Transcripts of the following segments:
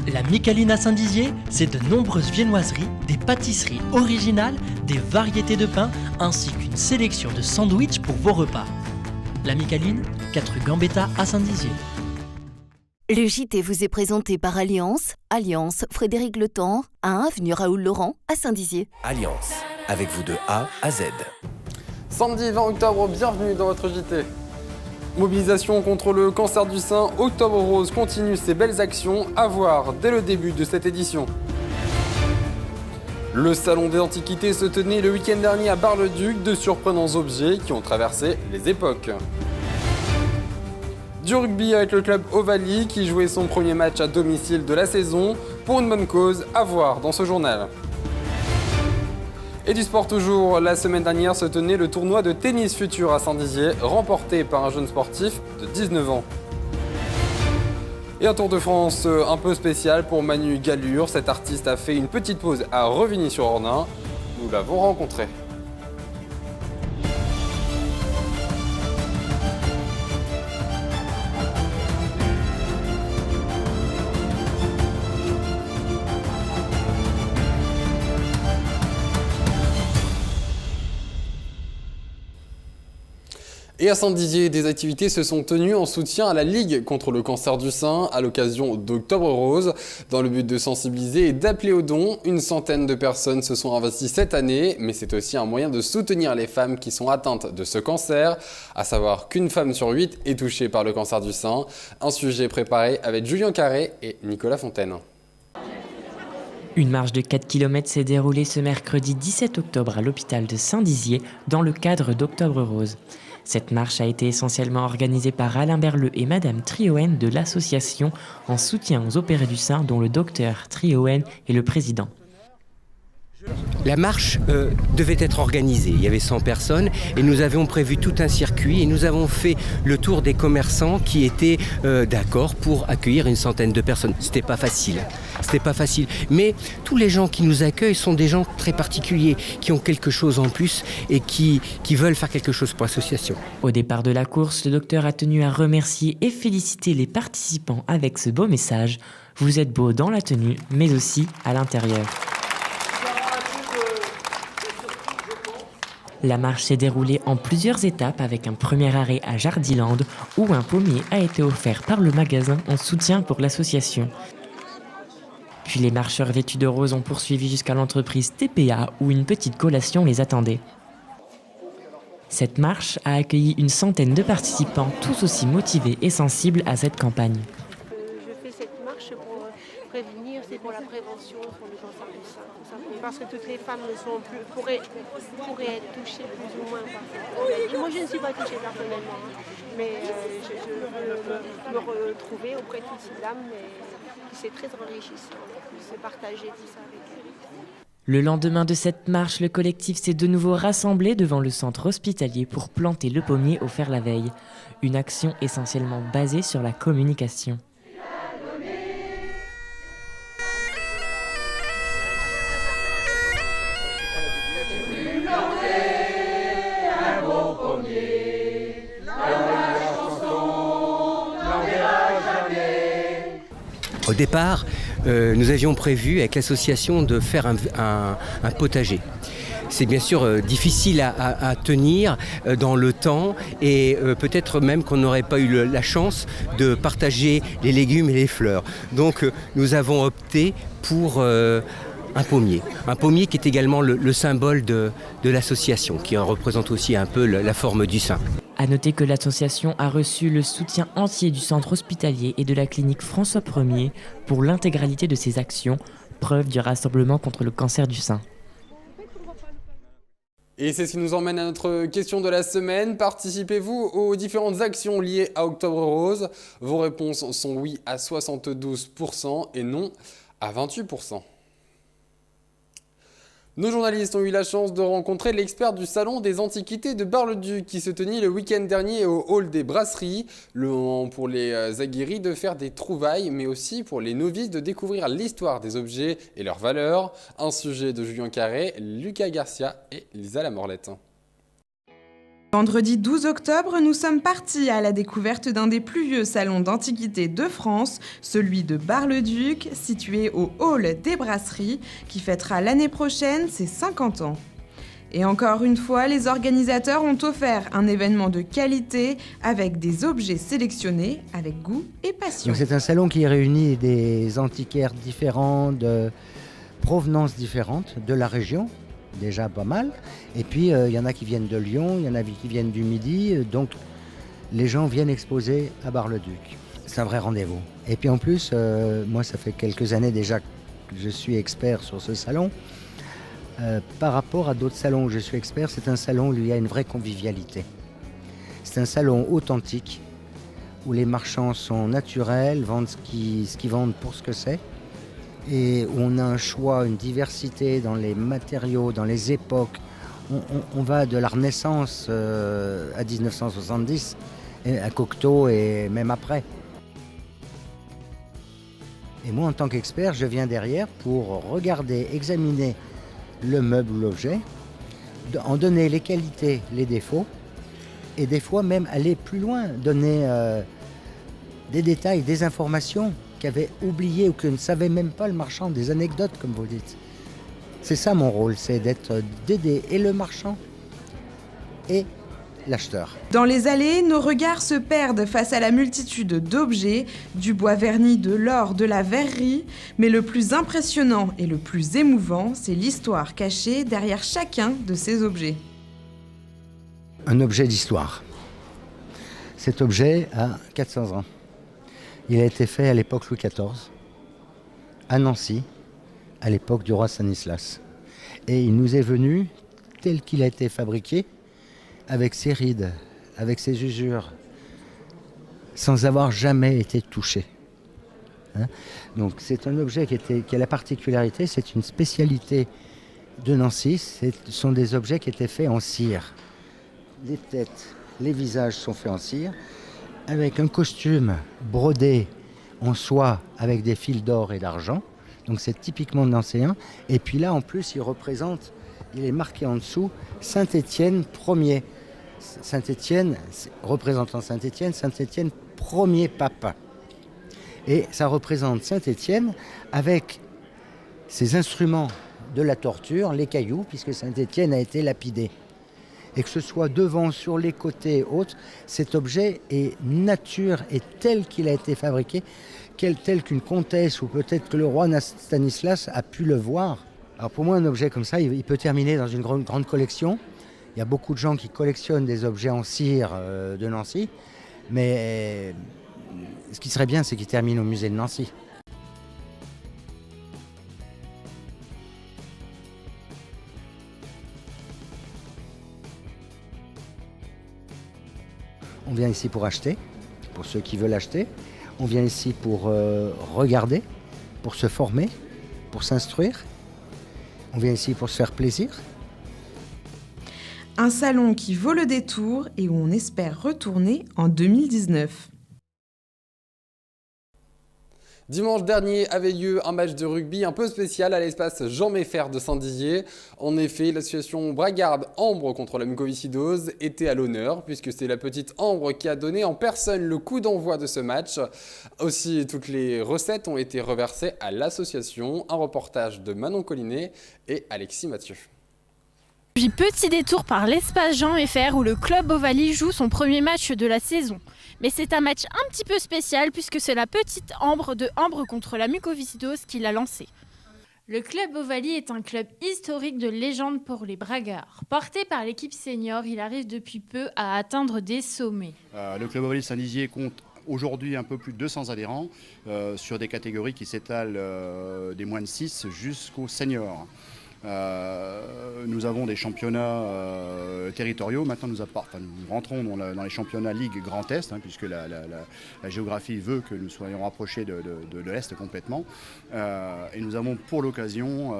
La Micaline à Saint-Dizier, c'est de nombreuses viennoiseries, des pâtisseries originales, des variétés de pain, ainsi qu'une sélection de sandwichs pour vos repas. La Micaline, 4 rue Gambetta à Saint-Dizier. Le JT vous est présenté par Alliance, Frédéric Le Temps, à 1 avenue Raoul Laurent à Saint-Dizier. Alliance, avec vous de A à Z. Samedi 20 octobre, bienvenue dans votre JT. Mobilisation contre le cancer du sein, Octobre Rose continue ses belles actions à voir dès le début de cette édition. Le salon des antiquités se tenait le week-end dernier à Bar-le-Duc, de surprenants objets qui ont traversé les époques. Du rugby avec le club Ovalie qui jouait son premier match à domicile de la saison pour une bonne cause à voir dans ce journal. Et du sport toujours, la semaine dernière se tenait le tournoi de tennis futur à Saint-Dizier, remporté par un jeune sportif de 19 ans. Et un Tour de France un peu spécial pour Manu Gallure. Cet artiste a fait une petite pause à Revigny-sur-Ornain. Nous l'avons rencontré. Et à Saint-Dizier, des activités se sont tenues en soutien à la Ligue contre le cancer du sein à l'occasion d'Octobre Rose. Dans le but de sensibiliser et d'appeler aux dons, une centaine de personnes se sont investies cette année, mais c'est aussi un moyen de soutenir les femmes qui sont atteintes de ce cancer, à savoir qu'une femme sur 8 est touchée par le cancer du sein. Un sujet préparé avec Julien Carré et Nicolas Fontaine. Une marche de 4 km s'est déroulée ce mercredi 17 octobre à l'hôpital de Saint-Dizier dans le cadre d'Octobre Rose. Cette marche a été essentiellement organisée par Alain Berleux et Madame Trioen de l'association en soutien aux opérés du sein dont le docteur Trioen est le président. La marche devait être organisée, il y avait 100 personnes et nous avions prévu tout un circuit et nous avons fait le tour des commerçants qui étaient d'accord pour accueillir une centaine de personnes. C'était pas facile, mais tous les gens qui nous accueillent sont des gens très particuliers, qui ont quelque chose en plus et qui veulent faire quelque chose pour l'association. Au départ de la course, le docteur a tenu à remercier et féliciter les participants avec ce beau message. Vous êtes beaux dans la tenue, mais aussi à l'intérieur. La marche s'est déroulée en plusieurs étapes avec un premier arrêt à Jardiland où un pommier a été offert par le magasin en soutien pour l'association. Puis les marcheurs vêtus de rose ont poursuivi jusqu'à l'entreprise TPA où une petite collation les attendait. Cette marche a accueilli une centaine de participants tous aussi motivés et sensibles à cette campagne. Je fais cette marche pour prévenir, c'est pour la prévention sur le cancer du sein. Parce que toutes les femmes pourraient être touchées plus ou moins par cette maladie. Moi, je ne suis pas touchée personnellement, mais je veux me retrouver auprès de toutes ces dames. C'est très enrichissant de se partager tout ça avec elles. Le lendemain de cette marche, le collectif s'est de nouveau rassemblé devant le centre hospitalier pour planter le pommier offert la veille. Une action essentiellement basée sur la communication. Au départ, nous avions prévu avec l'association de faire un potager. C'est bien sûr difficile à tenir dans le temps et peut-être même qu'on n'aurait pas eu la chance de partager les légumes et les fleurs. Donc nous avons opté pour un pommier qui est également le symbole de l'association, qui représente aussi un peu la forme du sein. À noter que l'association a reçu le soutien entier du centre hospitalier et de la clinique François Ier pour l'intégralité de ses actions, preuve du rassemblement contre le cancer du sein. Et c'est ce qui nous emmène à notre question de la semaine. Participez-vous aux différentes actions liées à Octobre Rose? Vos réponses sont oui à 72% et non à 28%. Nos journalistes ont eu la chance de rencontrer l'expert du salon des antiquités de Bar-le-Duc qui se tenait le week-end dernier au hall des brasseries. Le moment pour les aguerris de faire des trouvailles, mais aussi pour les novices de découvrir l'histoire des objets et leurs valeurs. Un sujet de Julien Carré, Lucas Garcia et Lisa Lamorlette. Vendredi 12 octobre, nous sommes partis à la découverte d'un des plus vieux salons d'antiquité de France, celui de Bar-le-Duc, situé au hall des Brasseries, qui fêtera l'année prochaine ses 50 ans. Et encore une fois, les organisateurs ont offert un événement de qualité avec des objets sélectionnés avec goût et passion. Donc c'est un salon qui réunit des antiquaires différents, de provenances différentes de la région, déjà pas mal. Et puis il y en a qui viennent de Lyon, il y en a qui viennent du Midi, donc les gens viennent exposer à Bar-le-Duc. C'est un vrai rendez-vous. Et puis en plus, moi ça fait quelques années déjà que je suis expert sur ce salon. Par rapport à d'autres salons où je suis expert, c'est un salon où il y a une vraie convivialité. C'est un salon authentique, où les marchands sont naturels, vendent ce qu'ils vendent pour ce que c'est, et où on a un choix, une diversité dans les matériaux, dans les époques. On va de la Renaissance à 1970, à Cocteau et même après. Et moi, en tant qu'expert, je viens derrière pour regarder, examiner le meuble ou l'objet, en donner les qualités, les défauts, et des fois même aller plus loin, donner des détails, des informations qu'avait oubliées ou que ne savait même pas le marchand, des anecdotes comme vous dites. C'est ça mon rôle, c'est d'aider et le marchand et l'acheteur. Dans les allées, nos regards se perdent face à la multitude d'objets, du bois verni, de l'or, de la verrerie, mais le plus impressionnant et le plus émouvant, c'est l'histoire cachée derrière chacun de ces objets. Un objet d'histoire. Cet objet a 400 ans. Il a été fait à l'époque Louis XIV, à Nancy, à l'époque du roi Stanislas. Et il nous est venu tel qu'il a été fabriqué, avec ses rides, avec ses usures, sans avoir jamais été touché. Donc c'est un objet qui a la particularité, c'est une spécialité de Nancy, ce sont des objets qui étaient faits en cire. Les têtes, les visages sont faits en cire, avec un costume brodé en soie avec des fils d'or et d'argent, donc c'est typiquement nancéen. Et puis là en plus il est marqué en dessous Saint-Étienne Ier. Saint-Étienne, représentant Saint-Étienne, Saint-Étienne premier pape. Et ça représente Saint-Étienne avec ses instruments de la torture, les cailloux, puisque Saint-Étienne a été lapidé. Et que ce soit devant, sur les côtés, autres, cet objet est nature et tel qu'il a été fabriqué, tel qu'une comtesse ou peut-être que le roi Stanislas a pu le voir. Alors pour moi, un objet comme ça, il peut terminer dans une grande collection. Il y a beaucoup de gens qui collectionnent des objets en cire de Nancy, mais ce qui serait bien, c'est qu'il termine au musée de Nancy. On vient ici pour acheter, pour ceux qui veulent acheter. On vient ici pour regarder, pour se former, pour s'instruire. On vient ici pour se faire plaisir. Un salon qui vaut le détour et où on espère retourner en 2019. Dimanche dernier avait lieu un match de rugby un peu spécial à l'espace Jean Méfer de Saint-Dizier. En effet, l'association Bragarde Ambre contre la mucoviscidose était à l'honneur puisque c'est la petite Ambre qui a donné en personne le coup d'envoi de ce match. Aussi, toutes les recettes ont été reversées à l'association. Un reportage de Manon Collinet et Alexis Mathieu. Puis petit détour par l'espace Jean Méfer où le club Ovalie joue son premier match de la saison. Mais c'est un match un petit peu spécial puisque c'est la petite Ambre de Ambre contre la mucoviscidose qui l'a lancé. Le club Ovalie est un club historique de légende pour les bragards. Porté par l'équipe senior, il arrive depuis peu à atteindre des sommets. Le club Ovalie de Saint-Dizier compte aujourd'hui un peu plus de 200 adhérents sur des catégories qui s'étalent des moins de 6 jusqu'aux seniors. Nous avons des championnats territoriaux. Maintenant, nous rentrons dans les championnats Ligue Grand Est, puisque la géographie veut que nous soyons rapprochés de l'Est complètement. Et nous avons pour l'occasion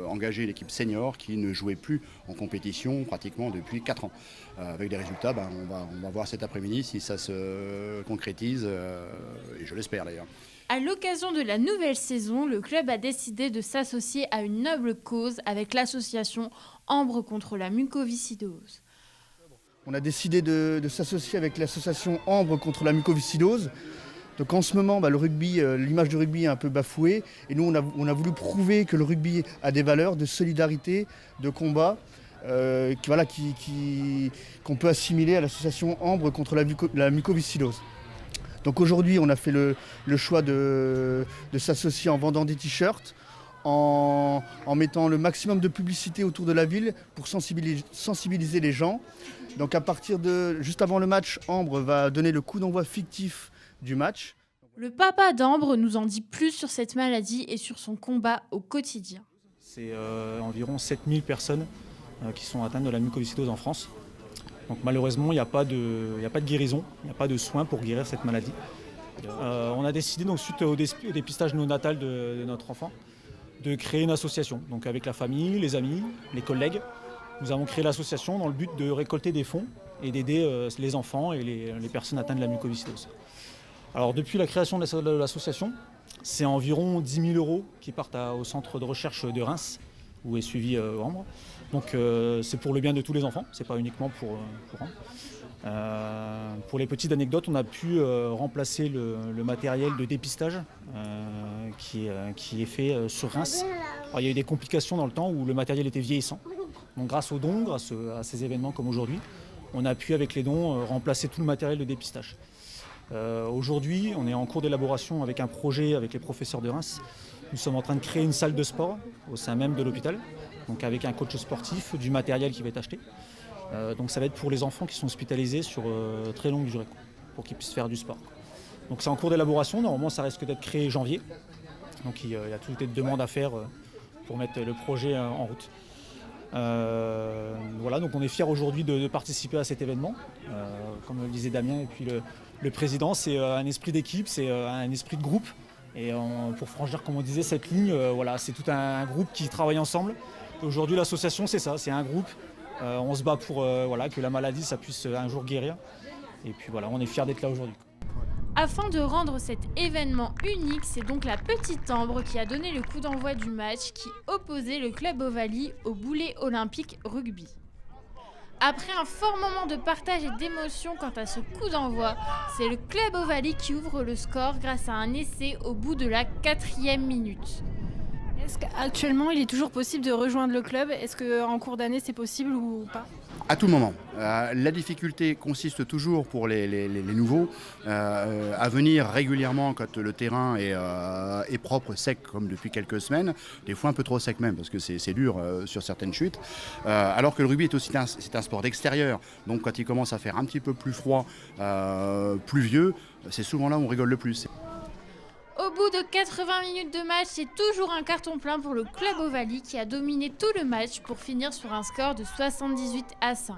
engagé l'équipe senior qui ne jouait plus en compétition pratiquement depuis 4 ans. Avec des résultats, on va voir cet après-midi si ça se concrétise, et je l'espère d'ailleurs. À l'occasion de la nouvelle saison, le club a décidé de s'associer à une noble cause avec l'association Ambre contre la mucoviscidose. On a décidé de s'associer avec l'association Ambre contre la mucoviscidose. Donc en ce moment, le rugby, l'image du rugby est un peu bafouée. Et nous, on a voulu prouver que le rugby a des valeurs de solidarité, de combat, qu'on peut assimiler à l'association Ambre contre la mucoviscidose. Donc aujourd'hui, on a fait le choix de s'associer en vendant des t-shirts, en mettant le maximum de publicité autour de la ville pour sensibiliser les gens. Donc à partir de juste avant le match, Ambre va donner le coup d'envoi fictif du match. Le papa d'Ambre nous en dit plus sur cette maladie et sur son combat au quotidien. C'est environ 7000 personnes qui sont atteintes de la mucoviscidose en France. Donc malheureusement, il n'y a pas de guérison, il n'y a pas de soins pour guérir cette maladie. On a décidé, donc, suite au dépistage néonatal de notre enfant, de créer une association. Donc avec la famille, les amis, les collègues, nous avons créé l'association dans le but de récolter des fonds et d'aider les enfants et les personnes atteintes de la mucoviscidose. Alors depuis la création de l'association, c'est environ 10 000 € qui partent au centre de recherche de Reims, où est suivi Ambre. Donc c'est pour le bien de tous les enfants, c'est pas uniquement pour Ambre. Pour les petites anecdotes, on a pu remplacer le matériel de dépistage qui est fait sur Reims. Alors, il y a eu des complications dans le temps où le matériel était vieillissant. Donc grâce aux dons, grâce à ces événements comme aujourd'hui, on a pu avec les dons remplacer tout le matériel de dépistage. Aujourd'hui, on est en cours d'élaboration avec un projet avec les professeurs de Reims. Nous sommes en train de créer une salle de sport au sein même de l'hôpital, donc avec un coach sportif, du matériel qui va être acheté. Donc ça va être pour les enfants qui sont hospitalisés sur très longue durée, pour qu'ils puissent faire du sport. Donc c'est en cours d'élaboration, normalement ça risque d'être créé janvier. Donc il y a toutes les demandes à faire pour mettre le projet en route. Voilà, donc on est fiers aujourd'hui de participer à cet événement. Comme le disait Damien et puis le président, c'est un esprit d'équipe, c'est un esprit de groupe. Et pour franchir, comme on disait, cette ligne, c'est tout un groupe qui travaille ensemble. Aujourd'hui l'association c'est ça, c'est un groupe. On se bat pour que la maladie ça puisse un jour guérir. Et puis voilà, on est fiers d'être là aujourd'hui. Afin de rendre cet événement unique, c'est donc la petite Ambre qui a donné le coup d'envoi du match qui opposait le club Ovalie au Boulet Olympique Rugby. Après un fort moment de partage et d'émotion quant à ce coup d'envoi, c'est le club Ovalie qui ouvre le score grâce à un essai au bout de la 4e minute. Est-ce qu'actuellement il est toujours possible de rejoindre le club ? Est-ce qu'en cours d'année c'est possible ou pas ? À tout moment. La difficulté consiste toujours pour les nouveaux à venir régulièrement quand le terrain est propre, sec comme depuis quelques semaines, des fois un peu trop sec même parce que c'est dur sur certaines chutes. Alors que le rugby est aussi c'est un sport d'extérieur, donc quand il commence à faire un petit peu plus froid, pluvieux, c'est souvent là où on rigole le plus. Au bout de 80 minutes de match, c'est toujours un carton plein pour le club Ovalie qui a dominé tout le match pour finir sur un score de 78-5.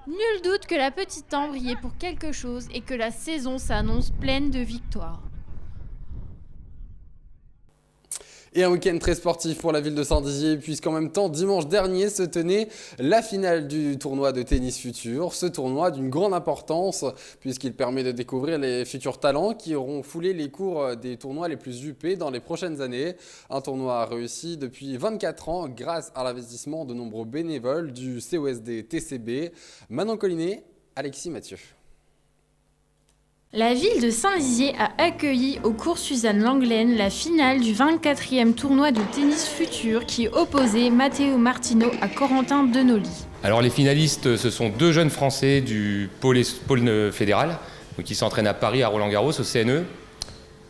Nul doute que la petite Ambre y est pour quelque chose et que la saison s'annonce pleine de victoires. Et un week-end très sportif pour la ville de Saint-Dizier, puisqu'en même temps, dimanche dernier, se tenait la finale du tournoi de tennis futur. Ce tournoi d'une grande importance, puisqu'il permet de découvrir les futurs talents qui auront foulé les cours des tournois les plus huppés dans les prochaines années. Un tournoi réussi depuis 24 ans grâce à l'investissement de nombreux bénévoles du COSD TCB. Manon Collinet, Alexis Mathieu. La ville de Saint-Dizier a accueilli au cours Suzanne Langlaine la finale du 24e tournoi de tennis futur qui opposait Matteo Martino à Corentin Denoli. Alors les finalistes, ce sont deux jeunes Français du pôle fédéral qui s'entraînent à Paris à Roland-Garros au CNE.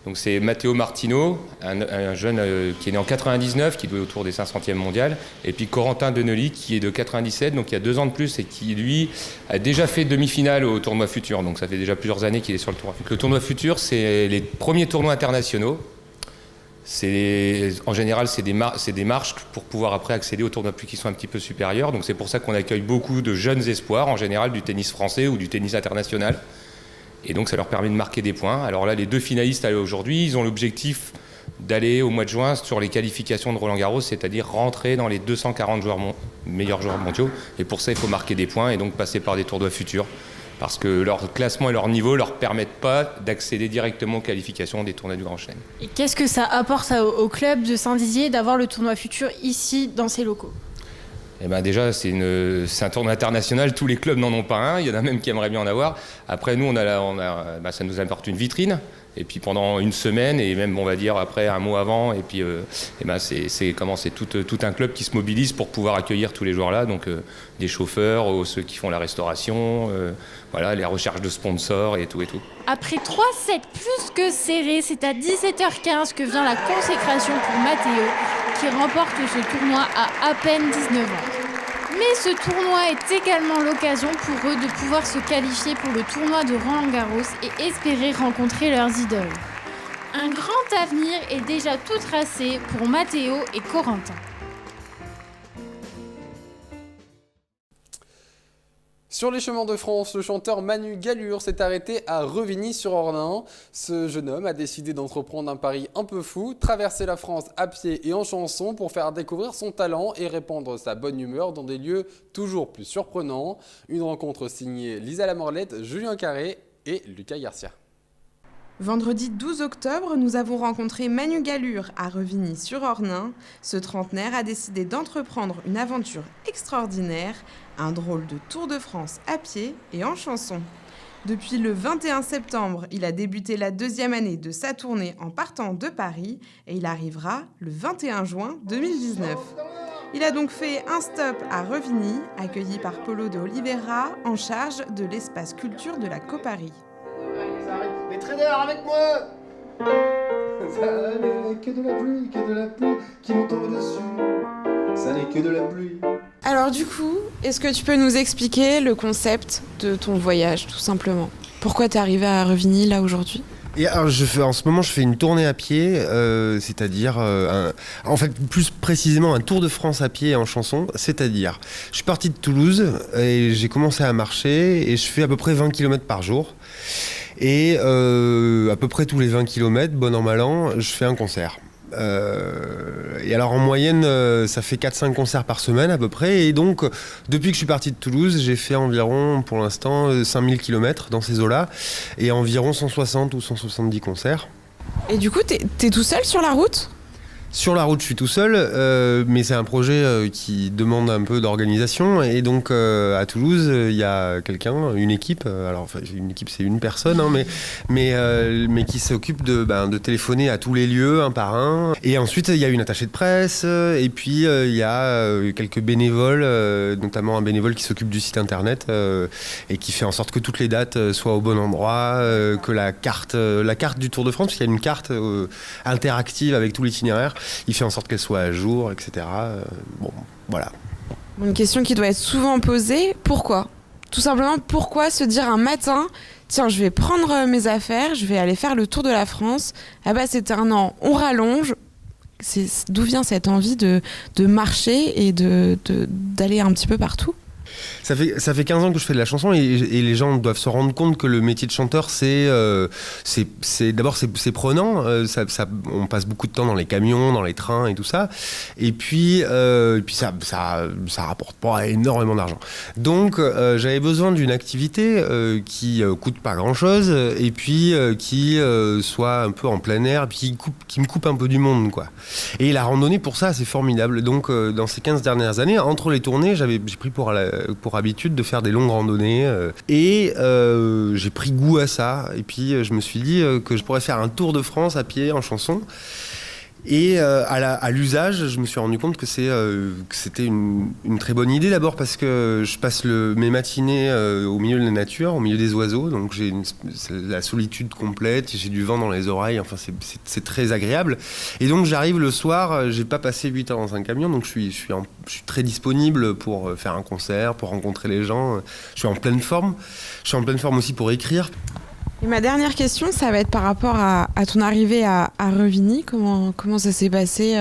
Donc c'est Matteo Martino, un jeune qui est né en 99, qui doit autour des 500e mondial, et puis Corentin Denoli qui est de 97, donc il y a 2 ans de plus et qui lui a déjà fait demi-finale au tournoi futur, donc ça fait déjà plusieurs années qu'il est sur le tournoi. Le tournoi futur, c'est les premiers tournois internationaux. En général, c'est des marches pour pouvoir après accéder aux tournois qui sont un petit peu supérieurs. Donc c'est pour ça qu'on accueille beaucoup de jeunes espoirs, en général du tennis français ou du tennis international. Et donc ça leur permet de marquer des points. Alors là, les deux finalistes aujourd'hui, ils ont l'objectif d'aller au mois de juin sur les qualifications de Roland-Garros, c'est-à-dire rentrer dans les 240 meilleurs joueurs mondiaux. Et pour ça, il faut marquer des points et donc passer par des tournois futurs. Parce que leur classement et leur niveau ne leur permettent pas d'accéder directement aux qualifications des tournois du Grand Chelem. Et qu'est-ce que ça apporte au club de Saint-Dizier d'avoir le tournoi futur ici, dans ces locaux ? Eh ben déjà, c'est un tournoi international, tous les clubs n'en ont pas un, il y en a même qui aimeraient bien en avoir. Après, nous, ça nous apporte une vitrine. Et puis pendant une semaine, et même on va dire après un mois avant, et puis c'est tout un club qui se mobilise pour pouvoir accueillir tous les joueurs-là, donc des chauffeurs, ceux qui font la restauration, voilà, les recherches de sponsors et tout et tout. Après 3 sets plus que serrés, c'est à 17h15 que vient la consécration pour Matteo, qui remporte ce tournoi à peine 19 ans. Mais ce tournoi est également l'occasion pour eux de pouvoir se qualifier pour le tournoi de Roland-Garros et espérer rencontrer leurs idoles. Un grand avenir est déjà tout tracé pour Matteo et Corentin. Sur les chemins de France, le chanteur Manu Gallure s'est arrêté à Revigny-sur-Ornain. Ce jeune homme a décidé d'entreprendre un pari un peu fou, traverser la France à pied et en chanson pour faire découvrir son talent et répandre sa bonne humeur dans des lieux toujours plus surprenants. Une rencontre signée Lisa Lamorlette, Julien Carré et Lucas Garcia. Vendredi 12 octobre, nous avons rencontré Manu Gallure à Revigny-sur-Ornain. Ce trentenaire a décidé d'entreprendre une aventure extraordinaire, un drôle de Tour de France à pied et en chanson. Depuis le 21 septembre, il a débuté la 2e année de sa tournée en partant de Paris et il arrivera le 21 juin 2019. Il a donc fait un stop à Revigny, accueilli par Polo de Oliveira, en charge de l'espace culture de la Coparie. Les traders avec moi. Ça n'est que de la pluie qui m'en tombe dessus. Ça n'est que de la pluie. Alors du coup, est-ce que tu peux nous expliquer le concept de ton voyage, tout simplement ? Pourquoi t'es arrivé à Revigny là aujourd'hui ? Et alors en ce moment je fais une tournée à pied, c'est-à-dire en fait plus précisément un Tour de France à pied en chanson, c'est-à-dire je suis parti de Toulouse et j'ai commencé à marcher et je fais à peu près 20 km par jour. Et à peu près tous les 20 km, bon an mal an, je fais un concert. Et alors en moyenne, ça fait 4-5 concerts par semaine à peu près. Et donc, depuis que je suis parti de Toulouse, j'ai fait environ, pour l'instant, 5000 km dans ces eaux-là. Et environ 160 ou 170 concerts. Et du coup, t'es tout seul sur la route ? Sur la route, je suis tout seul, mais c'est un projet qui demande un peu d'organisation. Et donc, à Toulouse, il y a quelqu'un, une équipe. Alors, enfin, une équipe, c'est une personne, hein, mais qui s'occupe de téléphoner à tous les lieux, un par un. Et ensuite, il y a une attachée de presse. Et puis, il y a quelques bénévoles, notamment un bénévole qui s'occupe du site internet et qui fait en sorte que toutes les dates soient au bon endroit, que la carte du Tour de France, parce qu'il y a une carte interactive avec tout l'itinéraire. Il fait en sorte qu'elle soit à jour, etc. Bon, voilà. Une question qui doit être souvent posée, pourquoi ? Tout simplement, pourquoi se dire un matin, tiens, je vais prendre mes affaires, je vais aller faire le tour de la France. Ah bah, c'est un an, on rallonge. D'où vient cette envie de marcher et d'aller un petit peu partout ? Ça fait 15 ans que je fais de la chanson et les gens doivent se rendre compte que le métier de chanteur, d'abord c'est prenant. On passe beaucoup de temps dans les camions, dans les trains et tout ça. Et puis ça rapporte pas énormément d'argent. Donc j'avais besoin d'une activité qui coûte pas grand-chose et puis qui soit un peu en plein air et puis qui me coupe un peu du monde, quoi. Et la randonnée, pour ça, c'est formidable. Donc dans ces 15 dernières années, entre les tournées, j'ai pris pour habitude de faire des longues randonnées et j'ai pris goût à ça et puis je me suis dit que je pourrais faire un Tour de France à pied en chanson. Et à l'usage, je me suis rendu compte que c'était une très bonne idée, d'abord parce que je passe mes matinées au milieu de la nature, au milieu des oiseaux, donc j'ai la solitude complète, j'ai du vent dans les oreilles, enfin c'est très agréable. Et donc j'arrive le soir, j'ai pas passé 8 heures dans un camion, donc je suis très disponible pour faire un concert, pour rencontrer les gens, je suis en pleine forme. Je suis en pleine forme aussi pour écrire. Et ma dernière question, ça va être par rapport à ton arrivée à Revigny. Comment ça s'est passé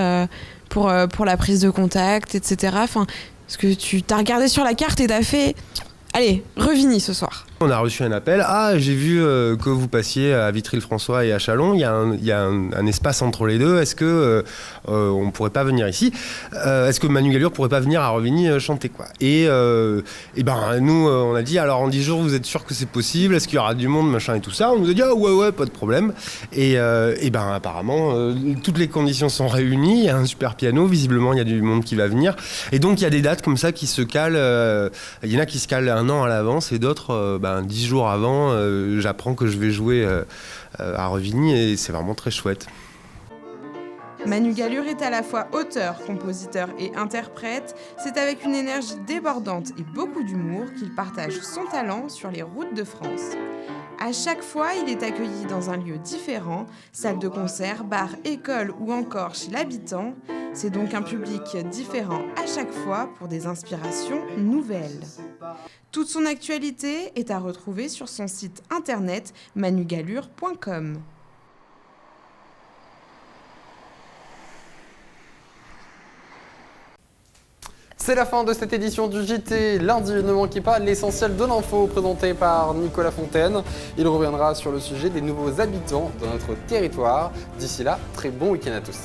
pour la prise de contact, etc. Enfin, est-ce que tu t'as regardé sur la carte et t'as fait « Allez, Revigny ce soir ». On a reçu un appel. Ah, j'ai vu que vous passiez à Vitry-le-François et à Châlons. Il y a un espace entre les deux. Est-ce que on pourrait pas venir ici? Est-ce que Manu Gallure pourrait pas venir à Revigny chanter, quoi? Et ben nous, on a dit, alors en 10 jours, vous êtes sûr que c'est possible? Est-ce qu'il y aura du monde, machin et tout ça? On nous a dit, ah ouais, pas de problème. Et ben apparemment, toutes les conditions sont réunies. Il y a un super piano. Visiblement, il y a du monde qui va venir. Et donc, il y a des dates comme ça qui se calent. Il y en a qui se calent 1 an à l'avance et d'autres 10 jours avant, j'apprends que je vais jouer à Revigny et c'est vraiment très chouette. Manu Gallure est à la fois auteur, compositeur et interprète. C'est avec une énergie débordante et beaucoup d'humour qu'il partage son talent sur les routes de France. À chaque fois, il est accueilli dans un lieu différent, salle de concert, bar, école ou encore chez l'habitant. C'est donc un public différent à chaque fois pour des inspirations nouvelles. Toute son actualité est à retrouver sur son site internet manugallure.com. C'est la fin de cette édition du JT. Lundi, ne manquez pas l'essentiel de l'info présenté par Nicolas Fontaine. Il reviendra sur le sujet des nouveaux habitants de notre territoire. D'ici là, très bon week-end à tous.